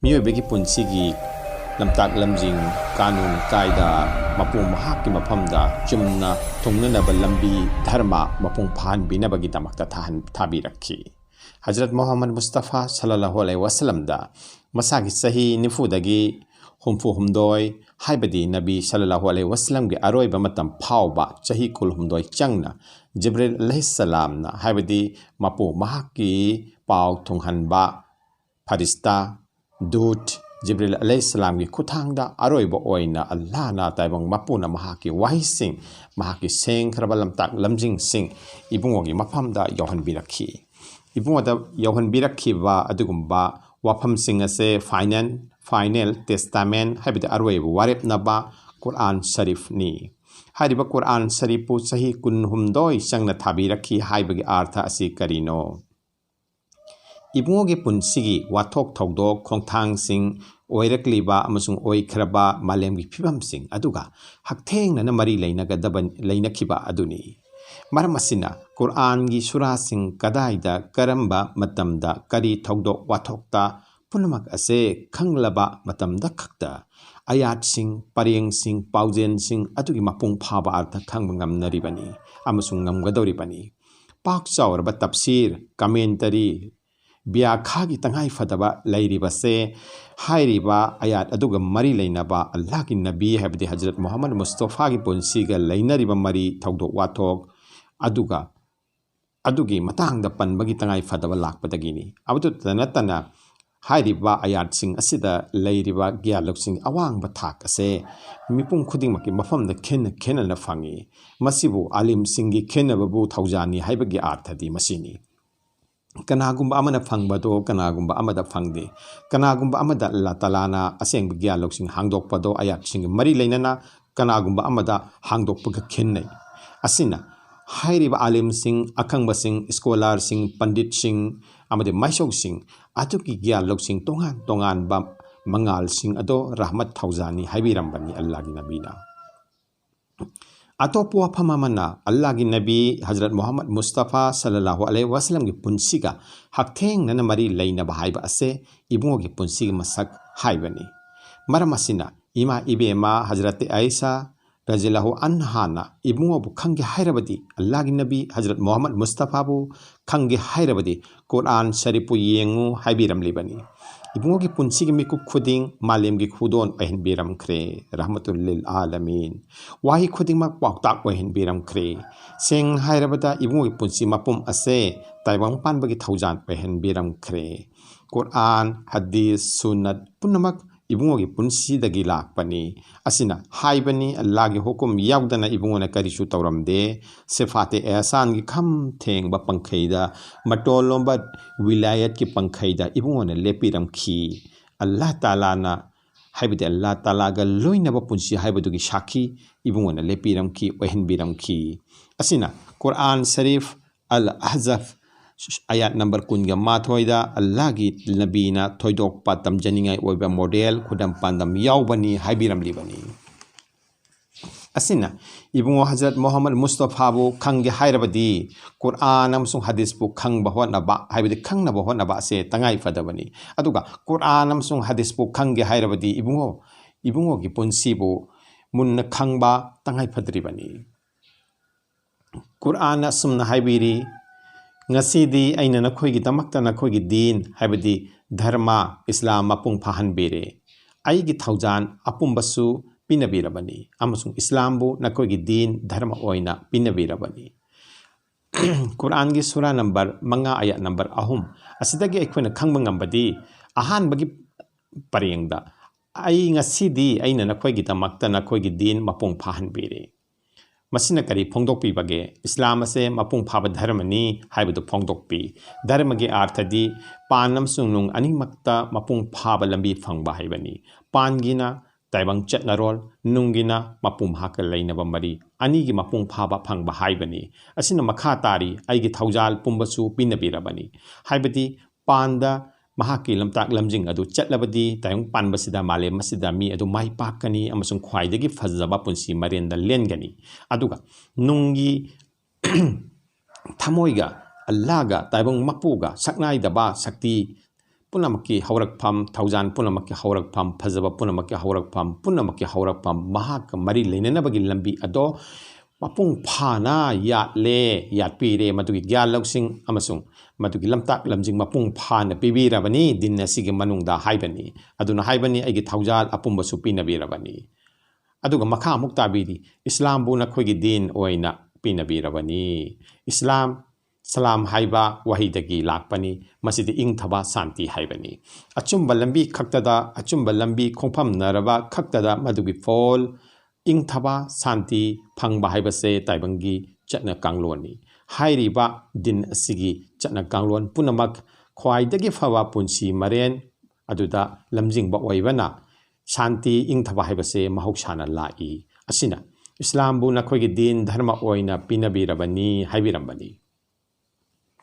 मियोबेगी पुंसीगी लमताक लमजिंग कानून कायदा मपुंग महाकी मफमदा चुमना थुंगनब लंबी धर्म मपुंग फाहनबिनबगी दमक्ता थाबीरखी। हजरत मोहम्मद मुस्तफ़ा सल्लल्लाहु अलैहि वसल्लम दा मसागी सही निफुदगी हुमफु हुमदोय हाइबदी नबी सल्लल्लाहु अलैहि वसल्लम के अरोइबा मतम फावबा चही कुल हुमदोय चंगना जिब्रील अलैहिस्सलाम ना हाइबदी मपु महाकी पाव थुंगहनबा फरिश्ता दूत जिब्रील अलैहिस्सलाम की खुथांगदा अरोइबा ओइना अल्लाह ना ताइबंग मपुना महाकी वाहिसिंग महाकी सेंखरबा लमताक लमजिंग सिंग इबुंगोगी मफमदा यौहनबिरखी। इबुंगोदा यौहनबिरखीबा अदुगुंबा वाफमसिंग असे फाइनल टेस्टामेंट हाइबदी अरोइबा वारेपनबा कुरान शरीफ नी। हाइरिबा कुरान शरीफु सही कुनहुमदोय चंगना थाबीरखी हाइबगी अर्थ असि करिनो। इबुंगोगी पुंसिगी वाथोक थौदोक खोंथांगसिंग ओइरक्लिबा अमसुंग ओइखरबा मालेमगी फिबमसिंग अदुगा हकथेंगना मरी लैनखिबा अदुनी। मरम असिना कुरानगी सुरासिंग कदाइदा करंबा मतमदा करी थौदोक वाथोकता पुनमक असे खंगलबा मतमदा खक्ता आयातसिंग परेंगसिंग पाउजेनसिंग अदुगी मपुंग फाबा अर्थ खंग ngamnaribani अमसुंग ngamgadoribani। पाक चावरबा तफसीर कमेंटरी ब्याखागी तंगाई फदबा लैरिबसे हाइरिबा आयात अदुगा मरी लैनबा अल्लाह की नबी हैबदी हजरत मोहम्मद मुस्तफ़ा की पुंसीगा लैनरिबा मरी थौदोक वाथोक अदुगा अदुगी मतांगदा पनबगी तंगाई फदबा लाकपदगिनी। अबदु तनतना हाइरिबा आयात सिंग असिदा लैरिबा ग्यालुकसिंग अवांगबा थाक असे मिपुंग खुदिंगमकी मफमदा खेनना फंगी। मसिबु आलिम सिंगी खेनबबु थौजानी हाइबगी अर्थदी मसिनी। कनागुंबा अमना फंगबदो कनागुंबा अमदा फंगदे कनागुंबा अमदा अल्लाह तालाना असेंग ग्यालुकसिंग हांगदोकपदो आयात सिंग मरी लैनना कनागुंबा अमदा हांगदोकपगा खेन्नै। असिना हाइरिबा आलिम सिंग अखंग सिंग स्कॉलर सिंग पंडित सिंग अमदे माइसौ सिंग अतुकी ग्यालुक सिंग तोंगान तोंगान बा मंगाल सिंग अदो रहमत थौजानी हाइबिरंबनी अल्लाह की नबीना। अतोपो वफममना अल्लाह की नबी हजरत मोहम्मद मुस्तफ़ा सल्लल्लाहु अलैहि वसल्लम की पुंसीगा हकथेंगना मरी लैनबा हाइबा असे इबुंगो की पुंसीगी मसक हाइबनी। मरम असिना इमा इबेमा हजरत आयशा रज़ियल्लाहु अन्हाना इबुंगोबु खंगे हाइरबदी अल्लाह की नबी हजरत मोहम्मद मुस्तफ़ाबु खंगे हाइरबदी कुरान शरीफु येंगु हाइबिरमलिबनी। इबुंगो की पुंसीगी मिकु खुदिंग मालेम की खुदोन ओहनबिरमख्रे रहमतुल लिल आलमीन। वाही खुदिंगमक पाउताक ओहनबिरमख्रे सेंग हाइरबदा इबुंगो की पुंसी मपुम असे ताइबंग पानबगी थौजान ओहनबिरमख्रे। कुरान हदीस सुन्नत पुनमक इबुंगो की पुंसीदगी लाकपनी। असिना हाइबनी अल्लाह की हुकुम याउदना इबुंगोना करिसु तौरमदे सिफाते एहसान की खम थेंगबा पंखैदा मटोलोंबा विलायत की पंखैदा इबुंगोना लेपिरमखी। अल्लाह तालाना हाइबदे अल्लाह तालागा लोइनबा पुंसी हाइबदुगी साखी इबुंगोना लेपिरमखी ओहनबिरमखी। असिना कुरान शरीफ अल अहज़फ आयात नंबर 10 अल्लाह की नबीना थोइदोकपा तमजनिंगाई ओइबा मॉडल खुदम पांदम याउबनी हाइबिरमलिबनी। असिना इबुंगो हजरत मोहम्मद मुस्तफ़ाबु खंगे हाइरबदी कुरान अमसुंग हदीसबु खंगबा होनबा हाइबदी खंगनबा होनबा से तंगाई फदबनी। अदुगा कुरान अमसुंग हदीसबु खंगे हाइरबदी इबुंगो की पुंसीबु मुन्न खंगबा तंगाई फदरिबनी। Quran असुमना हाइबिरी ngasi aina nakhoigi damakta nakhoigi din haibadi dharma islam mapung phahanbere aigi thaujan apumbasu pinabirabani amasung islam bu nakhoigi din dharma oina pinabirabani। Quran gi surah number 5 ayat number 3 asidagi aikhoina khangba ngambadi ahan bagi parengda ai ngasi aina nakhoigi damakta nakhoigi din mapung phahanbere। मसिना करी फोंदोकपी बगे इस्लाम से मपुंग फाब धर्मनी हाइबदु फोंदोकपी। धर्म के अर्थदी पानम सुंगनुंग अनिमक्ता मपुंग फाब लंबी फंगबा हाइबनी। पानगिना ताइबंग चटनरोल नुंगिना मपुंग हाक लैनबा मरी अनिगी मपुंग फाब फंगबा हाइबनी। असिना मखा तारी आइगी थौजाल पुंबसु पिनबिरबनी हाइबदी पांदा महाकी लमताक लमजिंग अदु चटलबदी तायंग पानबसिदा माले मसिदा मी अदु माई पाकनी अमसुंग ख्वाइदगी फजबा पुंसी मरेंदा लेनगनी। अदुगा नुंगी थमोइगा अल्लाहगा ताइबंग मपुगा सकनाइदबा शक्ति पुनमकी हौरकफम थौजान पुनमकी हौरकफम फजब पुनमकी हौरकफम पुनमकी हौरकफम महाक मरी लेननबगी लंबी अदो मपुंग फाना याले यापीरे मदुगी ग्यान लौसिंग अमसुंग मदुगी लमताक लमजिंग मपुंग फाना पिबीरबनी दिन असिगे मनुंगदा हाइबनी अदुना हाइबनी अइगी थौजाल अपुंबसु पिनबीरबनी अदुगा मखा अमुक ताबीरी इस्लाम बु नखोइगी दीन ओइना पिनबीरबनी इस्लाम सलाम हाइबा वहीदगी लाकपनी मसिद इंगथबा शांति हाइबनी अचुंब लंबी खक्तदा अचुंब लंबी खोंफम नरबा खक्तदा मदुगी फोल इंगथबा शांति फंगबा हाइबसे ताइबंगी चटना कांगलोनी हाइरिबा दिन असिगी चटना कांगलोन पुनमक ख्वाइदगी फवा पुंसी मरेन अदुदा लमजिंगबा ओइबना शांति इंगथबा हाइबसे महौसाना लाई असिना इस्लाम बु नखोइगी दीन धर्म ओइना पिनबीरबनी हाइबिरंबनी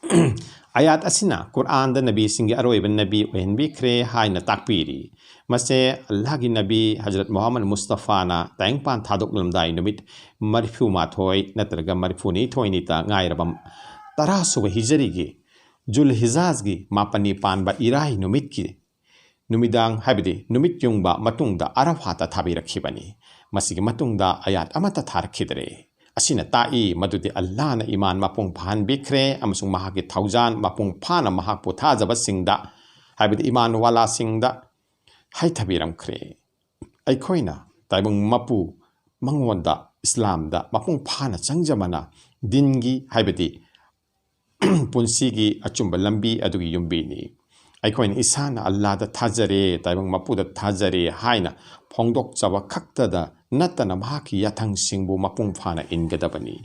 आयात असिना कुरान द नबी सिंगे अरोइब नबी ओहनबिख्रे हाइना ताकपीरी मसे अल्लाह की नबी हजरत मोहम्मद मुस्तफाना तायंगपान थादोकलमदाई नुमित मरफू माथोय नत्रगा मरफूनी थोयनीता गायरबम तरासुब हिजरीगी जुल हिजाजगी मापनी पानबा इराही नुमित की नुमिदांग हाइबदी नुमित युंगबा मतुंगदा अरफाता थाबिरखिबनी मसिगी मतुंगदा आयात अमता थारखिदरे असिना ताई मदुदे अल्लाहना ईमान मपुंग फान बिख्रे अमसुंग महाके थौजान मपुंग फाना महाकपु थाजबसिंगदा हाइबदी ईमान वाला सिंगदा हाइथबिरमख्रे अइखोइना ताइबुंग मपु मंगोंदा इस्लामदा मपुंग फाना चंगजमना दिनगी हाइबदी पुंसीगी अचुंब लंबी अदुगी युंबीनी अइखोइना इसाना अल्लाहदा थाजरे ताइबुंग मपुदा थाजरे हाइना फोंदोकचबा खक्तदा नतना महाकी याथंग सिंगबु मपुंग फाना इनगदबनी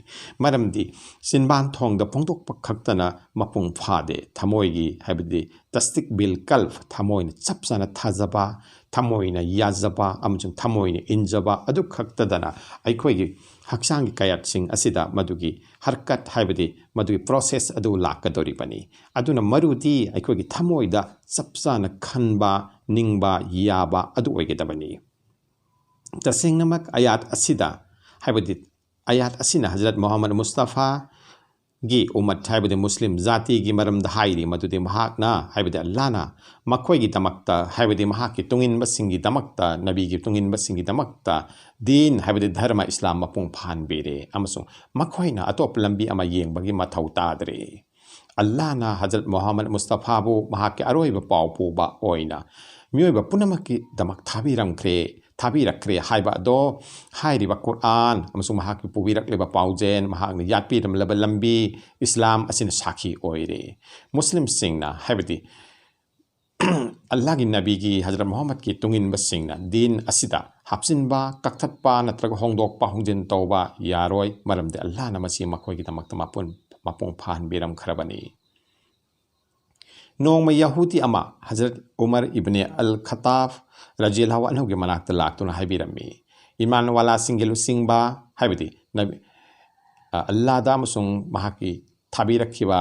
मरमदी सिनबान थोंगदा फोंदोकपा खक्तना मपुंग फादे थमोइगी हाइबदी तस्तिक बिल कल्फ थमोइना चपसाना थाजबा थमोइना याजबा अमजुंग थमोइना इनजबा अदु खक्तदना अइखोइगी हक्सांगी कयातसिंग असिदा मदुगी हरकत हाइबदी मदुगी प्रोसेस अदु लाकदोरिबनी अदुना मरुदी अइखोइगी थमोइदा चपसाना खनबा निंगबा याबा अदु ओइगदबनी तसेंगनमक आयात असिदा हाइबदी आयात असिना हजरत मोहम्मद मुस्तफा गी उम्मत हाइबदी मुस्लिम जाति की मरम हाइरी मदुदे महाकना हाइबदी अल्लाहना मखोइगी दमक्ता हाइबदी महाकी तुंगिनबसिंगी दमक्ता नबी की तुंगिनबसिंगी दमक्ता दीन हाइबदी धर्म इस्लाम मपुंग फान बेरे अमसुंग मखोइना अतोप लंबी अमा येंबगी मथौ तादरे अल्लाहना हजरत मोहम्मद मुस्तफा बु महाके अरोइबा पाउ पुबा ओइना मियोइबा पुनमकी दमक थाबिरमख्रे थाबिरख्रे हाइबा दो हाइरिबा कुरान अमसुंग महाकी पुबिरक्लेबा पाउजेन महाकना यातपीरमलबा लंबी इस्लाम असिना साखी ओइरे मुस्लिम सिंगना हाइबदी अल्लाह की नबी की हजरत मोहम्मद की तुंगिनबसिंगना दीन असिदा हापसिनबा कक्थत्पा नत्रगा होंदोकपा होंजिन तौबा यारोय मरमदे अल्लाहना मसी मखोइगी दमक्ता मपुंग फान बिरम खरबनी नोंग यहूदी अमा हजरत उमर इब्ने अल खताफ रजील्लाहु अन्हु के मनाक्ता लाक्तुना हाइबिरमी ईमान वाला सिंगेलु सिंगबा हाइबदी नबी अल्लाह दा अमसुंग महाकी थाबिरखिबा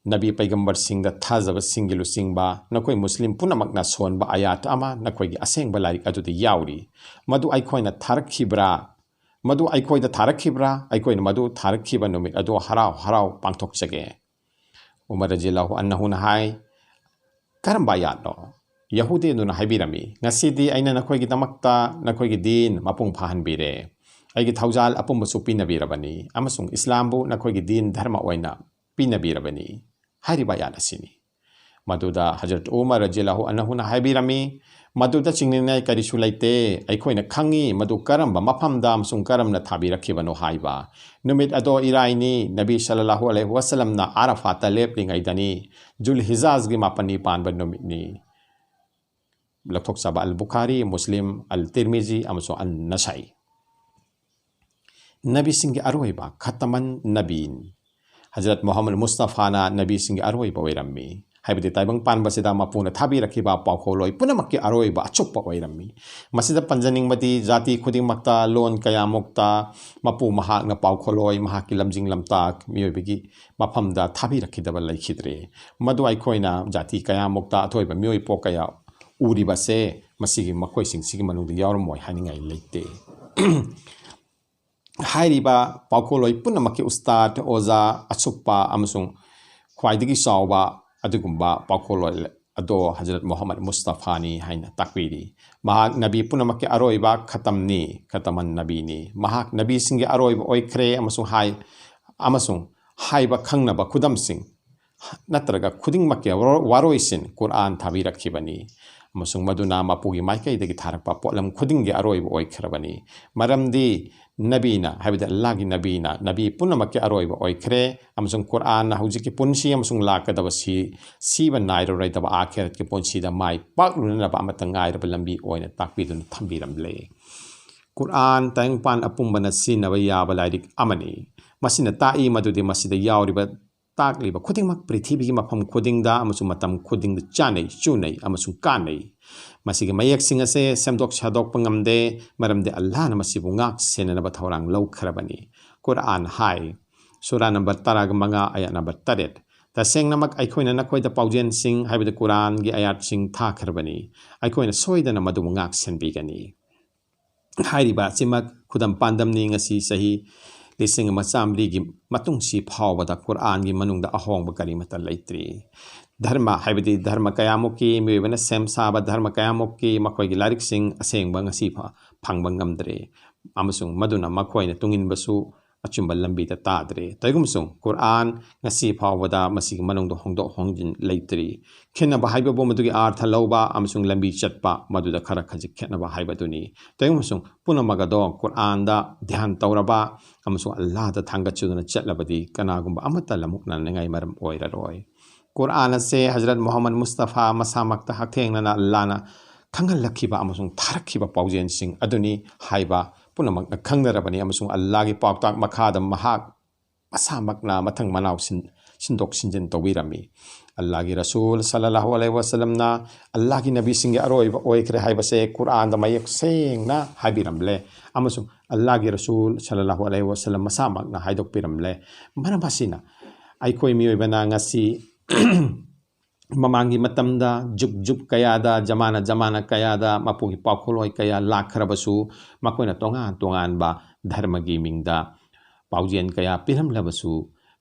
नबी पैगंबर सिंगदा थाजब सिंगेलु सिंगबा नकोई मुस्लिम पुनमकना सोनबा आयात अमा नकोई असेंगबा लाइक अदुदे याउरी मदु आइखोइना थारखिब्रा मदु आइखोइदा थारखिब्रा आइखोइना मदु थारखिबा नुमित अदु हराव हराव पांथोकचगे उमर रजील्लाहु अन्हु हाय करम्बा यानो यहूदी नुना हाइबिरमी ngasidi aina nakhoigi damakta nakhoigi din mapung phahan bire aigi thaujal apumbu pinabirabani amasung islambu nakhoigi din dharma oina pinabirabani hariba yana sini maduda hazrat umar radhiyallahu anhu na haibirami maduda chingninai karisu laite aikhoina khangi madu karamba maphamda amasung karamna thabirakhibano haiba numit ado iraini nabi sallallahu alaihi wasallam na arafat leplingai dani jul hijaz gi mapani panba numit ni लखोक सबा अल बुखारी मुस्लिम अल तिरमिजी अमसो अन नसाई नबी सिंह अरोइबा खतमन नबीन हजरत मोहम्मद मुस्तफाना नबी सिंह अरोइबा वैरम्मी हाइबदे ताइबंग पानबसिदा मपुना थाबी रखिबा पाखोलोय पुनमक्की अरोइबा अचुप्पा वैरम्मी मसिदा पंजनिंगमती जाति खुदिंगमक्ता loan कयामुक्ता मपु महाकना पाखोलोय महाकी लमजिंग लमताक मियोइबगी मफमदा थाबी रखिदबा लैखिद्रे मदु आइखोइना जाति कयामुक्ता अथोइबा मियोइ पोकया उरीबसे मसिगी मखोइसिंग मनुंग यावरमोय हानिंगाई लेते हाइरिबा पाखोलोय पुनमक्की उस्ताद ओजा अचुप्पा अमसुंग ख्वाइदगी सावबा अदुगुंबा पाखोलोय अदो हजरत मोहम्मद मुस्तफ़ानी हाइना ताकपीरी महाक नबी पुनमक अरोइबा खतमनी खतमन नबीनी महाक नबी सिंह अरोइब ओइख्रे अमसुं हाय अमसुं हाइबा खंगनबा खुदमसिंग नत्रगा खुदिंगमक वारोइसिन Quran थाबीरखिबनी अमसुं मदुना मपुगी माइकैदगी थारकपा pollen खुदिंगे अरोइब ओइख्रबनी मरमदी नबीना हाइबद अल्लाहगी नबीना नबी पुनमक अरोइब ओइख्रे अमसुं कुरान हौजिकी पुंसी अमसुं लाकदब सीबा नाइरोरैदब आखिरत की पुंसीदा माइ पाकलुनबा अमतंग गाइरब लंबी ओइना ताकपीदुन थंबीरमले Quran तायंगपान अपुंबना सिनबा याबा lyric अमनी मसिना ताई मदुदि मसिदा यावरिबा ताकलिबा खुदिंगमक पृथ्वी मफम खुदिंगदा अमसुं मतम खुदिंगदा चानै चुनै अमसुं कानै मसिगे मयेक्सिंग असे सेमदोक सादोकपा ngamde मरमदे अल्लाहना मसिबु ngak senanaba thawrang lawkhrabani Quran हाय सूरा नंबर 15 आयत नंबर 8 तसेंगनमक अखोइना नखोइदा पाउजेन सिंह हाइबद कुरान गी आयत सिंह थाखरबनी अखोइना सोइदना मदु ngak senbigani हाइरिबा चिमक खुदम पांदमनी ngasi सही लिसिंग मचामरी की मतुंगसी फावदा कुरान की मनुंगदा अहोंग करीमता लैत्री धर्म हाइबदी धर्म कयामुकी मिबना सेम साबा धर्म कयामुकी मखोई की लारिक Singh असेंगबा ngasi फंगबा ngamdre अमसुंग मदुना मखोइना तुंगिनबसु अचुंबा लंबीदा तादरे तैगुमसुंग Quran ngasi फावदा मसिग मनुंगदा होंगदो होंजिन लैत्री खेनबा हाइबबो मदुगी अर्थ लौबा अमसुंग लंबी चटपा मदुदा खरा खजिक खेनबा हाइबदुनी तैगुमसुंग पुनमगदो कुरान दा ध्यान तौरबा अमसुंग अल्लाह दा थांगचुदना चटलबदी कनागुंबा अमता लमुकना नंगाई मरम ओइररोय कुरान से हजरत मोहम्मद मुस्तफ़ा मसामक्ता हथेंगना अल्लाहना खंगलखिबा अमसुंग थारखिबा पाउजेन सिंह अदुनी हाइबा पुनमक्ना खंगनरबनी अमसुंग अल्लाहगी पाउताक मखादा महाक मसामक्ना मथंग मनाव सिंदोक सिंजन तौबिरमी अल्लाहगी रसूल सल्लल्लाहु अलैहि वसल्लमना अल्लाहगी नबी सिंह अरोइबा ओइख्रे हाइबसे कुरान दा मयक सेंगना हाइबिरमले अमसुंग अल्लाहगी रसूल सल्लल्लाहु अलैहि वसल्लम मसामक्ना हाइदोकपिरमले मरमसिना आइखोइ मियोइबना ngasi ममांगी मतमदा जुग जुग कयादा जमाना जमाना कयादा मपुगी पाखोलोय कया लाखरबसु मकोइना तोंगान तोंगानबा धर्मगी मिंगदा पाउजेन कया पिरमलबसु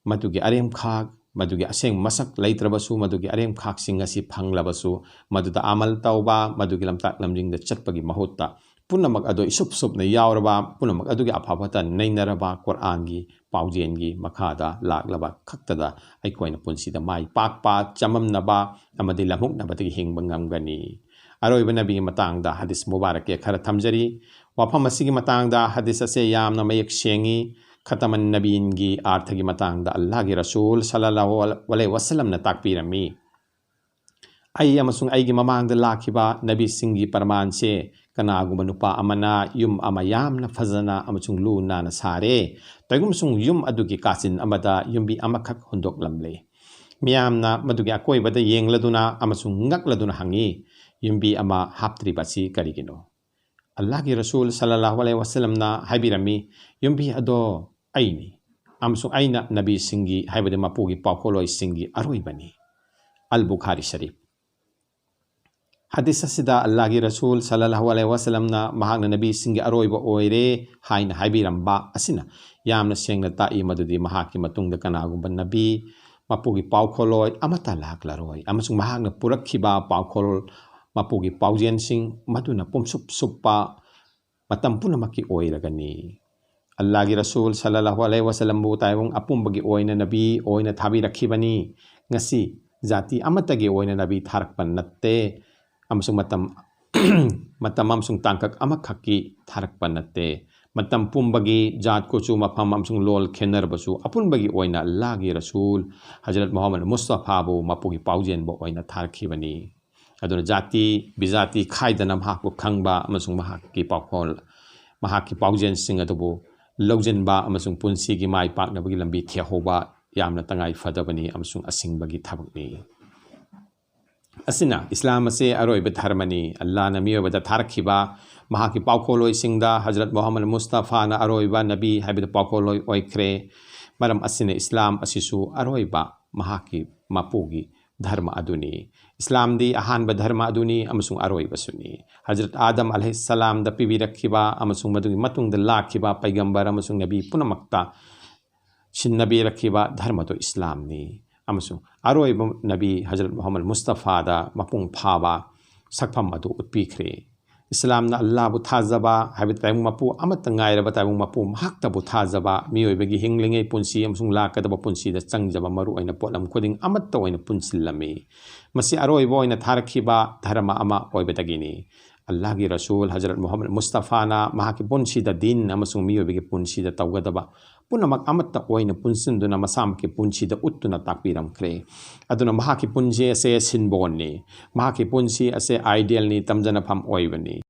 मदुगी अरेम खाक मदुगी असेंग मसक लैत्रबसु मदुगी अरेम खाक सिंग असि फंगलबसु मदुदा अमल तौबा मदुगी लमताक लमजिंगदा चटपगी महुत्ता पुनमक अदो इसुप सुपना यावरबा पुनमक अदुगी अफाफता नैनरबा कुरानगी पाउजेनगी मखादा लाकलबा खक्तदा अइकोइना पुंसीदा माइ पाकपा चममनबा अमदि लमुकनबदगी हिंगबा ngamgani अरोइबा नबीगी मतांगदा हदीस मुबारक के खरा थमजरी वफम असिगी मतांगदा हदीस असे यामना मयक सेंगी खतमन नबीनगी आर्थगी मतांगदा अल्लाहगी रसूल सल्लल्लाहु अलैहि वसल्लम न ताकपीरमी आई अमसुंग आइगी ममांगदा लाखिबा नबी सिंगी परमान से कनागुम नुपा अमना युम अमयामना फजना अमसुंग लूना न सारे तैगुमसुंग युम अदुगी कासिन अमदा युमबी अमखक हुंदोक लमले मियामना मदुगी अकोइबदा येंगलदुना अमसुंग ngakladuna hangi युमबी अमा हाप्त्रिबासी करिगिनो अल्लाहगी रसूल सल्लल्लाहु अलैहि वसल्लम ना हाइबिरमी युमबी अदो आइनी अमसुंग आइना नबी सिंगी हाइबदे मपुगी पाखोलोय सिंगी अरोइबनी अल बुखारी शरीफ हदीस असिदा अल्लाहगी रसूल सल्लल्लाहु अलैहि वसल्लम ना महागना नबी सिंगी अरोइबा ओइरे हाइना हाइबिरम्बा असिना यामना सेंगना ताई मदुदी महाकी मतुंगदा कनागुंबा नबी मपुगी पाखोलोय अमता लाकलारोय अमसुंग महागना पुरखिबा पाखोल मपुगी पाउजेन सिंह मदुना पुमसुप सुप्पा मतम पुनमकी ओइरगनी अल्लाहगी रसूल सल्लल्लाहु अलैहि वसल्लम बु ताइवंग अपुंबगी ओइना नबी ओइना थाबी रखिबनी ngasi जाति अमतगी ओइना नबी थारकपन नत्ते अमसुंग मतम अमसुंग तांकक अमखकी थारकपन नत्ते मतम पुंबगी जात कोचु मफम अमसुंग लोल खेनरबसु अपुनबगी ओइना अल्लाहगी रसूल हजरत मोहम्मद मुस्तफा बु मपुगी पाउजेन बु ओइना थारखिबनी अदुना जाति बिजाति खाइदना महाकु खंगबा अमसुंग महाकी पाखोल महाकी पाउजेन सिंग अदुबु लौजनबा अमसुंग पुंसीगी माइ पाकनबगी लंबी थेहोबा यामना तंगाई फदबनी अमसुंग असिंगबगी थबकनी असिना इस्लाम से अरोइब धर्मनी अल्लाह नमियोबदा थारखिबा महाकी पाखोलोय सिंगदा हजरत मोहम्मद मुस्तफा ना अरोइबा नबी हाइबद पाखोलोय ओइख्रे मरम असिना इस्लाम असिसु अरोइबा महाकी मपुगी धर्म अदुनी इस्लाम दी अहानब धर्म अदुनी अमसुंग अरोइबसुनी हजरत आदम अलैहिस्सलाम दा पिबिरखिबा अमसुंग मदुगी मतुंगदा लाखिबा पैगंबर अमसुंग नबी पुनमक्ता शिन्नबी रखिबा धर्म तो इस्लाम नी अमसुंग अरोइब नबी हजरत मोहम्मद मुस्तफ़ादा मपुंग फाबा सकफम अदु उत्पीख्रे इस्लाम ना अल्लाह बु थाजबा हाबित ताइमुंग मपु अमत ngairaba ताइमुंग मपु महक्ता बु थाजबा मियोइबगी हिंगलिंगे पुंसी अमसुंग लाकदबा पुंसी द चंगजबा मरु ओइना पोलम खुदिंग अमत ओइना पुंसिलमी मसी अरोइबो ओइना थारखिबा धर्म अमा ओइबदगिनी अल्लाह की रसूल हजरत मोहम्मद मुस्तफ़ाना महाकी पुंसी द दीन अमसुंग मियोइबगी पुंसी द तौगदबा पुनमक अमत ओइना पुंसिंदुना मसाम की पुंसी द उत्तुना ताकपिरमख्रे अदुना महाकी पुंसी असे सिनबोननी महाकी पुंसी असे आइडियल नि तमजना फम ओइबनी